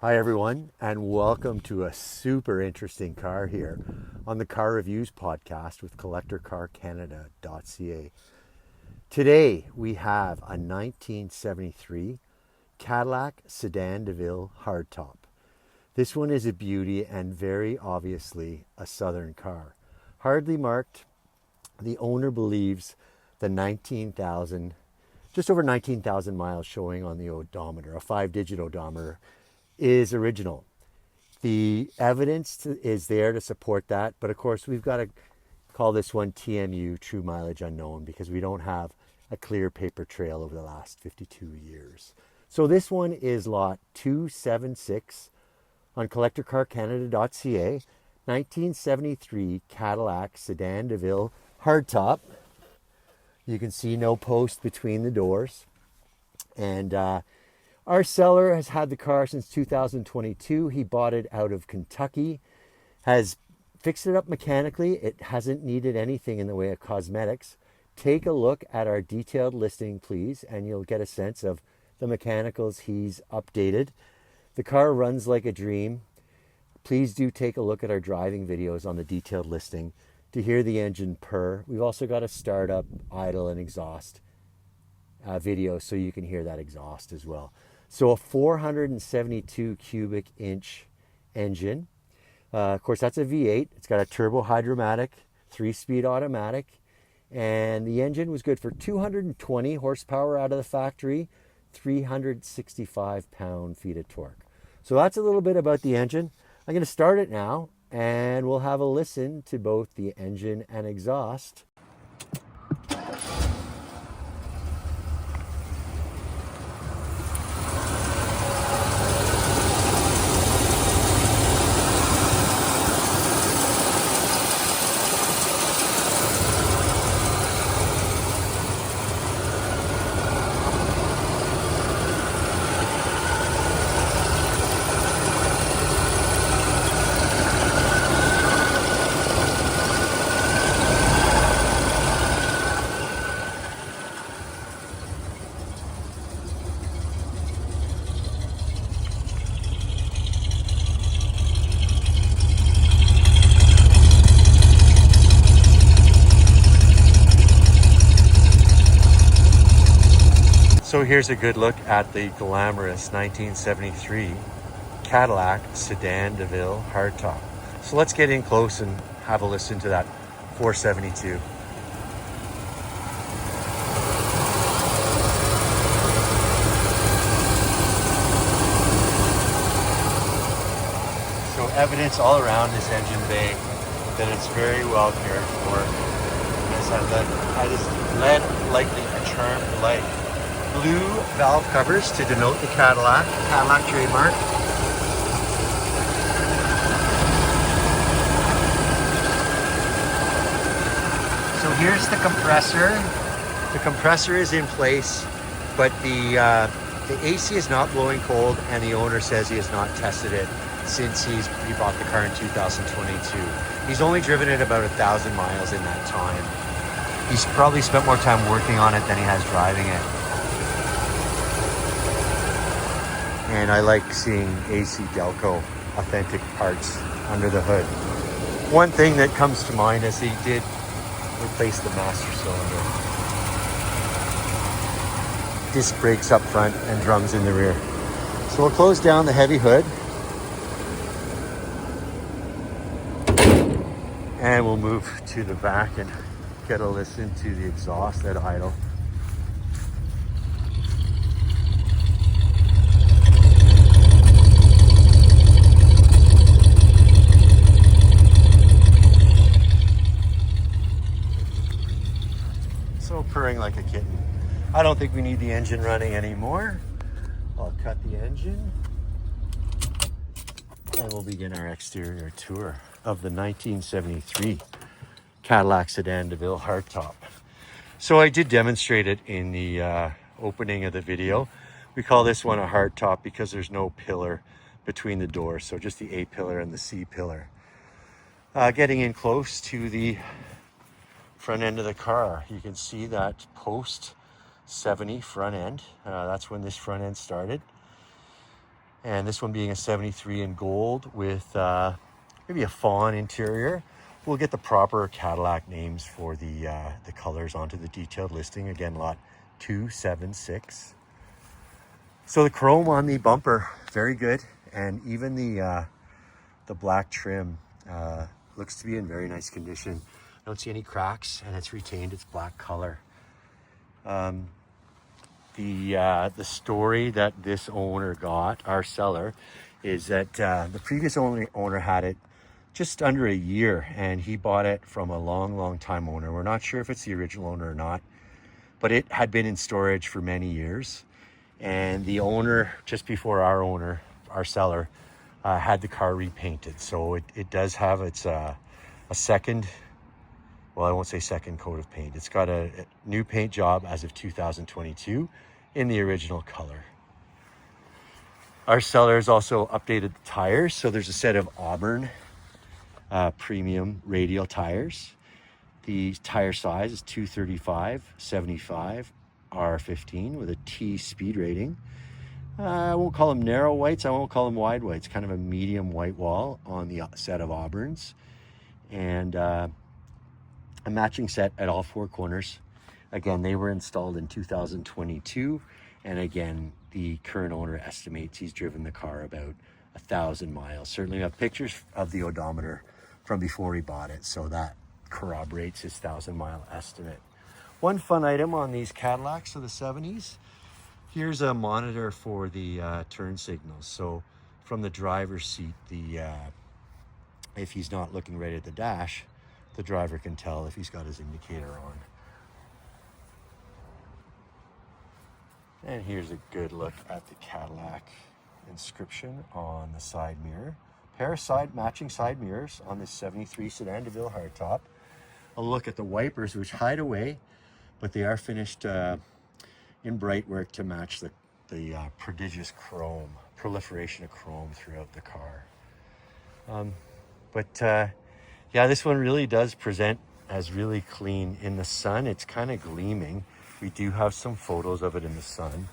Hi everyone, and welcome to a super interesting car here on the Car Reviews podcast with CollectorCarCanada.ca. Today we have a 1973 Cadillac Sedan deVille Hardtop. This one is a beauty and very obviously a southern car. Hardly marked, the owner believes the just over 19,000 miles showing on the odometer, a 5-digit odometer, is original. The evidence is there to support that, but of course we've got to call this one TMU, true mileage unknown, because we don't have a clear paper trail over the last 52 years. So this one is lot 276 on CollectorCarCanada.ca, 1973 Cadillac Sedan deVille Hardtop. You can see no post between the doors, and our seller has had the car since 2022. He bought it out of Kentucky, has fixed it up mechanically. It hasn't needed anything in the way of cosmetics. Take a look at our detailed listing, please, and you'll get a sense of the mechanicals he's updated. The car runs like a dream. Please do take a look at our driving videos on the detailed listing to hear the engine purr. We've also got a startup, idle, and exhaust video so you can hear that exhaust as well. So a 472 cubic inch engine. Of course, that's a V8. It's got a turbo hydromatic, 3-speed automatic, and the engine was good for 220 horsepower out of the factory, 365 pound-feet of torque. So that's a little bit about the engine. I'm going to start it now, and we'll have a listen to both the engine and exhaust. So here's a good look at the glamorous 1973 Cadillac Sedan deVille Hardtop. So let's get in close and have a listen to that 472. So evidence all around this engine bay that it's very well cared for. It is led lightly a charmed light. Blue valve covers to denote the Cadillac trademark. So here's the compressor. The compressor is in place, but the AC is not blowing cold, and the owner says he has not tested it since he bought the car in 2022. He's only driven it about 1,000 miles in that time. He's probably spent more time working on it than he has driving it. And I like seeing AC Delco authentic parts under the hood. One thing that comes to mind is he did replace the master cylinder. Disc brakes up front and drums in the rear. So we'll close down the heavy hood. And we'll move to the back and get a listen to the exhaust at idle. Purring like a kitten. I don't think we need the engine running anymore. I'll cut the engine and we'll begin our exterior tour of the 1973 Cadillac Sedan deVille Hardtop. So I did demonstrate it in the opening of the video. We call this one a hardtop because there's no pillar between the doors, so just the A pillar and the C pillar. Getting in close to the front end of the car, you can see that post 70 front end. That's when this front end started. And this one being a 73 in gold with maybe a fawn interior. We'll get the proper Cadillac names for the colors onto the detailed listing. Again, lot 276. So the chrome on the bumper, very good. And even the black trim looks to be in very nice condition. I don't see any cracks, and it's retained its black color. The story that this owner got, our seller, is that the previous owner had it just under a year, and he bought it from a long time owner. We're not sure if it's the original owner or not, but it had been in storage for many years. And the owner, just before our seller, had the car repainted. So it does have its a second, well, I won't say second coat of paint. It's got a new paint job as of 2022 in the original color. Our seller has also updated the tires. So there's a set of Auburn premium radial tires. The tire size is 235/75 R15 with a T speed rating. I won't call them narrow whites. I won't call them wide whites. Kind of a medium white wall on the set of Auburns. And a matching set at all four corners. Again, they were installed in 2022. And again, the current owner estimates he's driven the car about 1,000 miles. Certainly we have pictures of the odometer from before he bought it. So that corroborates his 1,000-mile estimate. One fun item on these Cadillacs of the 70s. Here's a monitor for the turn signals. So from the driver's seat, if he's not looking right at the dash, the driver can tell if he's got his indicator on. And here's a good look at the Cadillac inscription on the side mirror. Pair of matching side mirrors on this 73 Sedan deVille hardtop. A look at the wipers, which hide away, but they are finished in bright work to match the prodigious proliferation of chrome throughout the car. Yeah, this one really does present as really clean in the sun. It's kind of gleaming. We do have some photos of it in the sun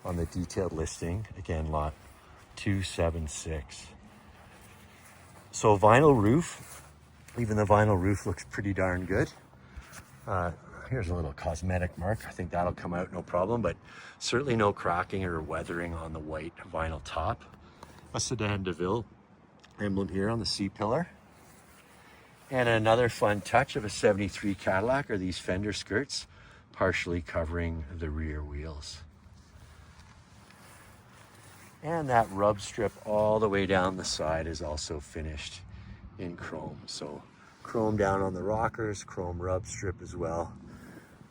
on the detailed listing. Again, lot 276. So vinyl roof, even the vinyl roof looks pretty darn good. Here's a little cosmetic mark. I think that'll come out no problem, but certainly no cracking or weathering on the white vinyl top. A Sedan deVille emblem here on the C-pillar. And another fun touch of a 73 Cadillac are these fender skirts, partially covering the rear wheels. And that rub strip all the way down the side is also finished in chrome. So chrome down on the rockers, chrome rub strip as well.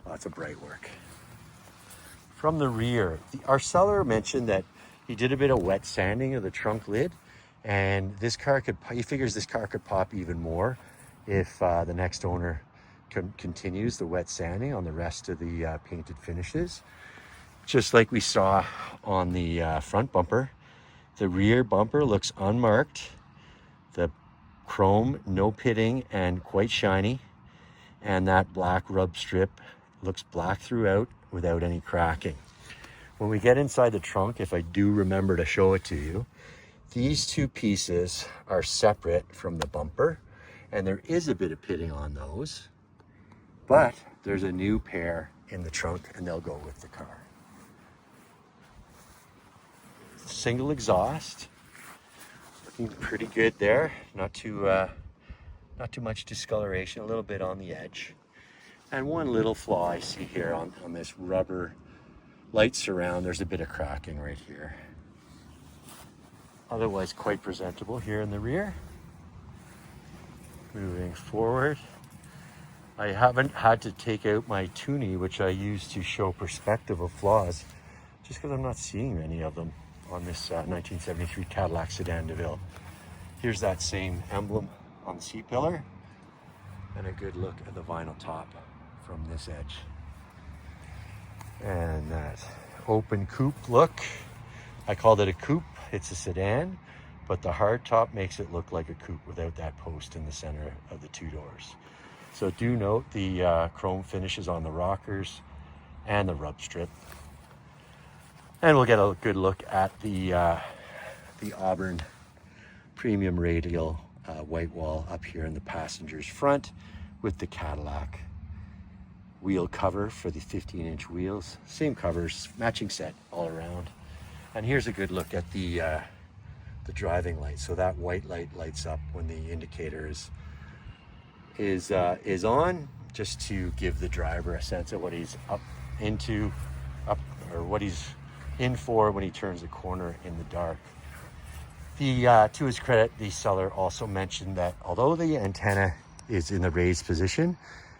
Lots of bright work. From the rear, our seller mentioned that he did a bit of wet sanding of the trunk lid, and he figures this car could pop even more if the next owner continues the wet sanding on the rest of the painted finishes. Just like we saw on the front bumper, the rear bumper looks unmarked. The chrome, no pitting, and quite shiny. And that black rub strip looks black throughout without any cracking. When we get inside the trunk, if I do remember to show it to you, these two pieces are separate from the bumper, and there is a bit of pitting on those, but there's a new pair in the trunk and they'll go with the car. Single exhaust, looking pretty good there. Not too much discoloration, a little bit on the edge. And one little flaw I see here on this rubber light surround, there's a bit of cracking right here. Otherwise quite presentable here in the rear. Moving forward, I haven't had to take out my toonie, which I use to show perspective of flaws, just because I'm not seeing many of them on this 1973 Cadillac Sedan deVille. Here's that same emblem on the C-pillar, and a good look at the vinyl top from this edge. And that open coupe look, I called it a coupe. It's a sedan, but the hardtop makes it look like a coupe without that post in the center of the two doors. So do note the chrome finishes on the rockers and the rub strip. And we'll get a good look at the the Auburn premium radial white wall up here in the passenger's front with the Cadillac wheel cover for the 15-inch wheels. Same covers, matching set all around. And here's a good look at the driving light. So that white light lights up when the indicator is on, just to give the driver a sense of what he's what he's in for when he turns a corner in the dark. To his credit, the seller also mentioned that although the antenna is in the raised position,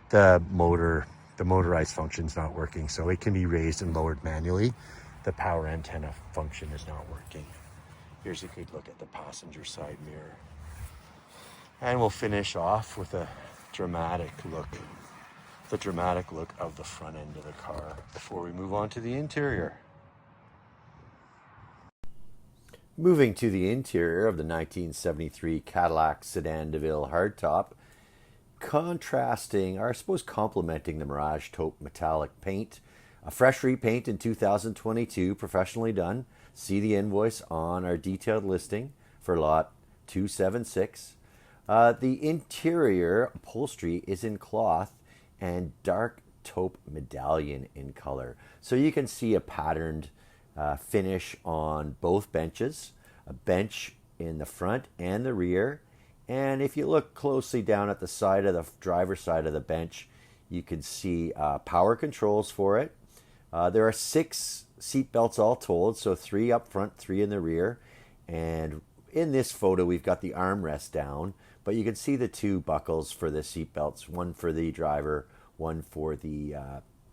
the motorized function is not working, so it can be raised and lowered manually. The power antenna function is not working. Here's a good look at the passenger side mirror. And we'll finish off with the dramatic look of the front end of the car before we move on to the interior. Moving to the interior of the 1973 Cadillac Sedan deVille Hardtop, contrasting, or I suppose complementing the Mirage Taupe metallic paint, a fresh repaint in 2022, professionally done. See the invoice on our detailed listing for lot 276. The interior upholstery is in cloth and dark taupe medallion in color. So you can see a patterned finish on both benches, a bench in the front and the rear. And if you look closely down at the side of the driver's side of the bench, you can see power controls for it. There are 6 seat belts all told, so 3 up front, 3 in the rear. And in this photo, we've got the armrest down, but you can see the 2 buckles for the seat belts, one for the driver, one for the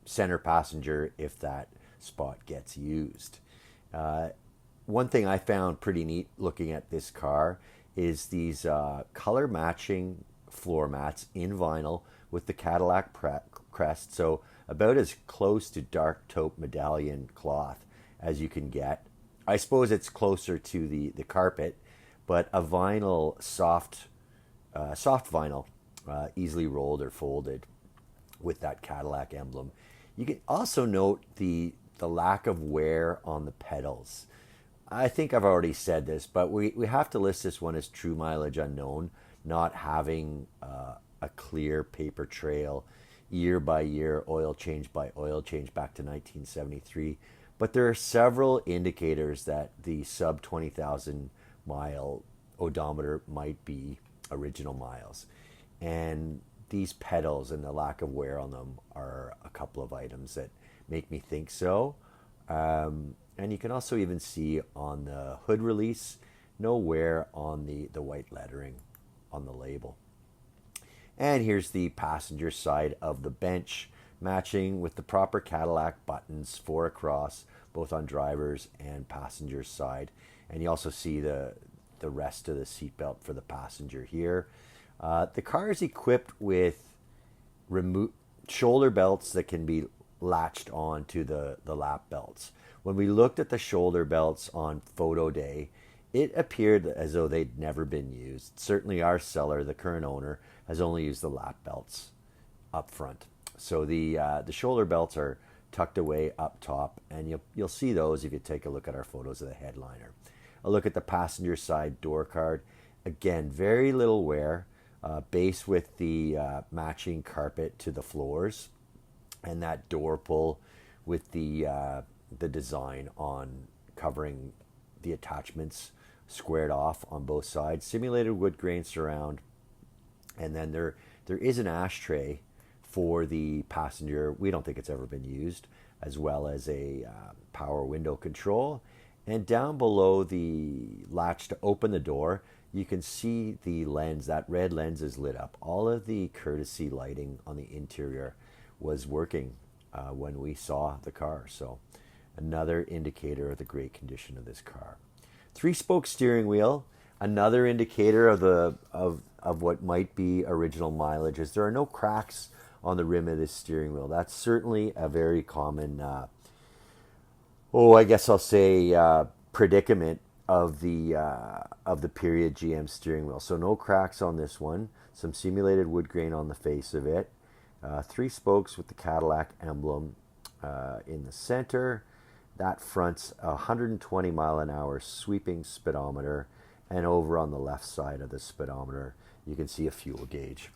center passenger if that spot gets used. One thing I found pretty neat looking at this car is these color matching floor mats in vinyl with the Cadillac crest, so about as close to dark taupe medallion cloth as you can get. I suppose it's closer to the carpet, but a vinyl, soft vinyl, easily rolled or folded with that Cadillac emblem. You can also note the lack of wear on the pedals. I think I've already said this, but we have to list this one as true mileage unknown, not having a clear paper trail, year by year, oil change by oil change back to 1973. But there are several indicators that the sub 20,000 mile odometer might be original miles. And these pedals and the lack of wear on them are a couple of items that make me think so. And you can also even see on the hood release, no wear on the white lettering on the label. And here's the passenger side of the bench, matching with the proper Cadillac buttons, 4 across, both on driver's and passenger's side. And you also see the rest of the seatbelt for the passenger here. The car is equipped with shoulder belts that can be latched onto the lap belts. When we looked at the shoulder belts on photo day, it appeared as though they'd never been used. Certainly our seller, the current owner, has only used the lap belts up front. So the shoulder belts are tucked away up top, and you'll see those if you take a look at our photos of the headliner. A look at the passenger side door card. Again, very little wear. Base with the matching carpet to the floors, and that door pull with the design on covering the attachments squared off on both sides. Simulated wood grain surround, and then there is an ashtray for the passenger. We don't think it's ever been used, as well as a power window control. And down below the latch to open the door, you can see the lens. That red lens is lit up. All of the courtesy lighting on the interior was working when we saw the car. So another indicator of the great condition of this car. 3-spoke steering wheel, another indicator of what might be original mileage, is there are no cracks on the rim of this steering wheel. That's certainly a very common, I guess I'll say, predicament of the period GM steering wheel. So no cracks on this one. Some simulated wood grain on the face of it. 3 spokes with the Cadillac emblem in the center. that front's 120 mile an hour sweeping speedometer, and over on the left side of the speedometer you can see a fuel gauge.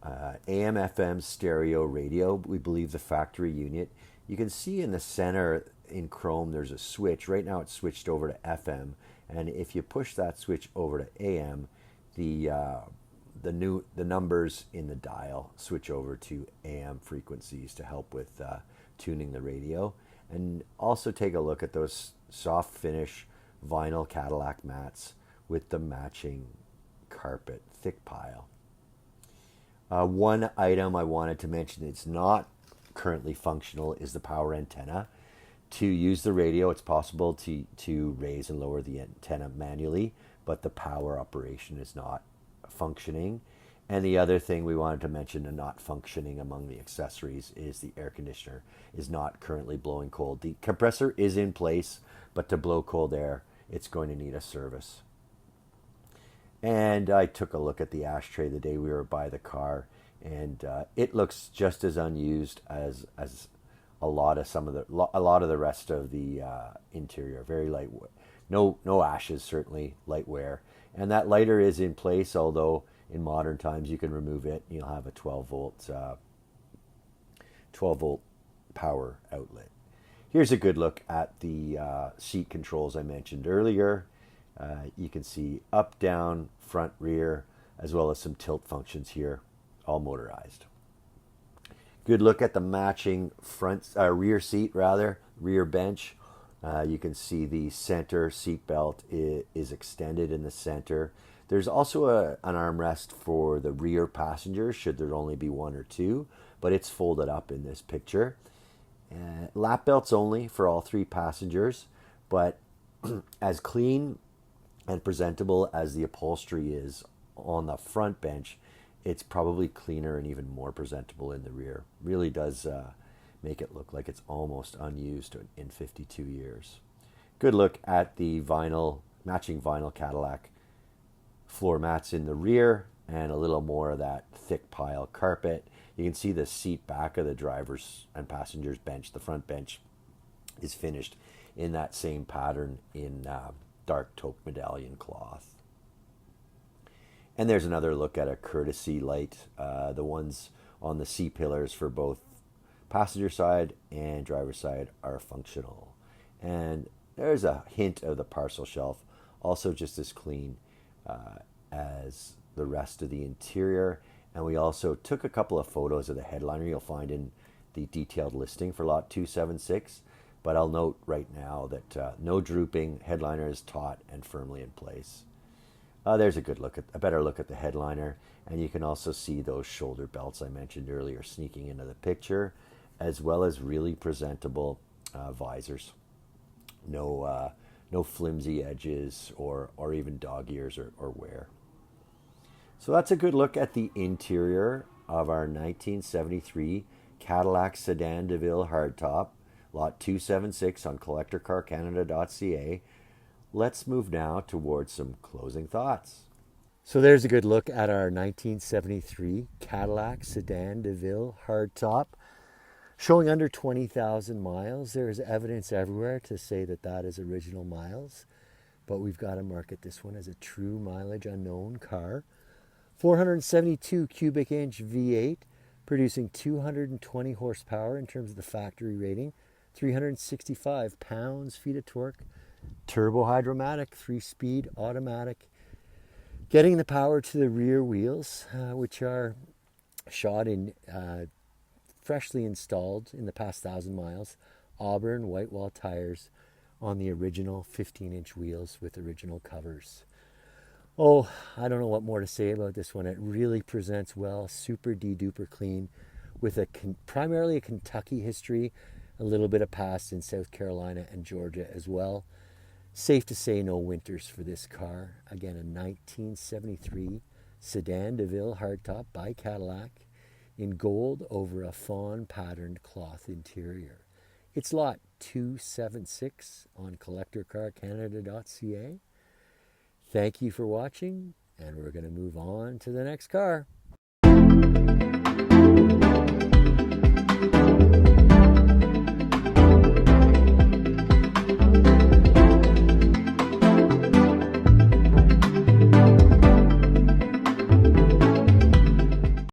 AM FM stereo radio, we believe the factory unit. You can see in the center in chrome there's a switch. Right now it's switched over to FM, and if you push that switch over to AM, the numbers in the dial switch over to AM frequencies to help with tuning the radio. And also take a look at those soft finish vinyl Cadillac mats with the matching carpet thick pile. One item I wanted to mention that's not currently functional is the power antenna. To use the radio, it's possible to raise and lower the antenna manually, but the power operation is not functioning. And the other thing we wanted to mention and not functioning among the accessories is the air conditioner is not currently blowing cold. The compressor is in place, but to blow cold air, it's going to need a service. And I took a look at the ashtray the day we were by the car, and it looks just as unused as a lot of the rest of the interior. Very light, no ashes, certainly light wear. And that lighter is in place, although in modern times you can remove it. You'll have a 12 volt power outlet. Here's a good look at the seat controls I mentioned earlier. You can see up, down, front, rear, as well as some tilt functions here, all motorized. Good look at the matching rear seat, rear bench. You can see the center seat belt is extended in the center. There's also an armrest for the rear passengers, should there only be one or two, but it's folded up in this picture. Lap belts only for all three passengers, but as clean and presentable as the upholstery is on the front bench, it's probably cleaner and even more presentable in the rear. Really does make it look like it's almost unused in 52 years. Good look at the matching vinyl Cadillac floor mats in the rear, and a little more of that thick pile carpet. You can see the seat back of the driver's and passenger's bench. The front bench is finished in that same pattern in dark taupe medallion cloth. And there's another look at a courtesy light. The ones on the C-pillars for both passenger side and driver side are functional. And there's a hint of the parcel shelf, also just as clean as the rest of the interior. And we also took a couple of photos of the headliner you'll find in the detailed listing for lot 276. But I'll note right now that no drooping, headliner is taut and firmly in place. There's a better look at the headliner, and you can also see those shoulder belts I mentioned earlier sneaking into the picture, as well as really presentable visors. No flimsy edges or even dog ears or wear. So that's a good look at the interior of our 1973 Cadillac Sedan deVille Hardtop, lot 276 on collectorcarcanada.ca. Let's move now towards some closing thoughts. So there's a good look at our 1973 Cadillac Sedan deVille Hardtop, showing under 20,000 miles. There is evidence everywhere to say that is original miles, but we've got to market this one as a true mileage unknown car. 472 cubic inch V8, producing 220 horsepower in terms of the factory rating, 365 pounds-feet of torque, turbo hydromatic, 3-speed automatic, getting the power to the rear wheels, which are shot in freshly installed in the past 1,000 miles, Auburn white wall tires on the original 15-inch wheels with original covers. Oh, I don't know what more to say about this one. It really presents well, super de-duper clean, with primarily a Kentucky history, a little bit of past in South Carolina and Georgia as well. Safe to say no winters for this car. Again, a 1973 Sedan deVille Hardtop by Cadillac in gold over a fawn patterned cloth interior. It's lot 276 on collectorcarcanada.ca. Thank you for watching, and we're going to move on to the next car.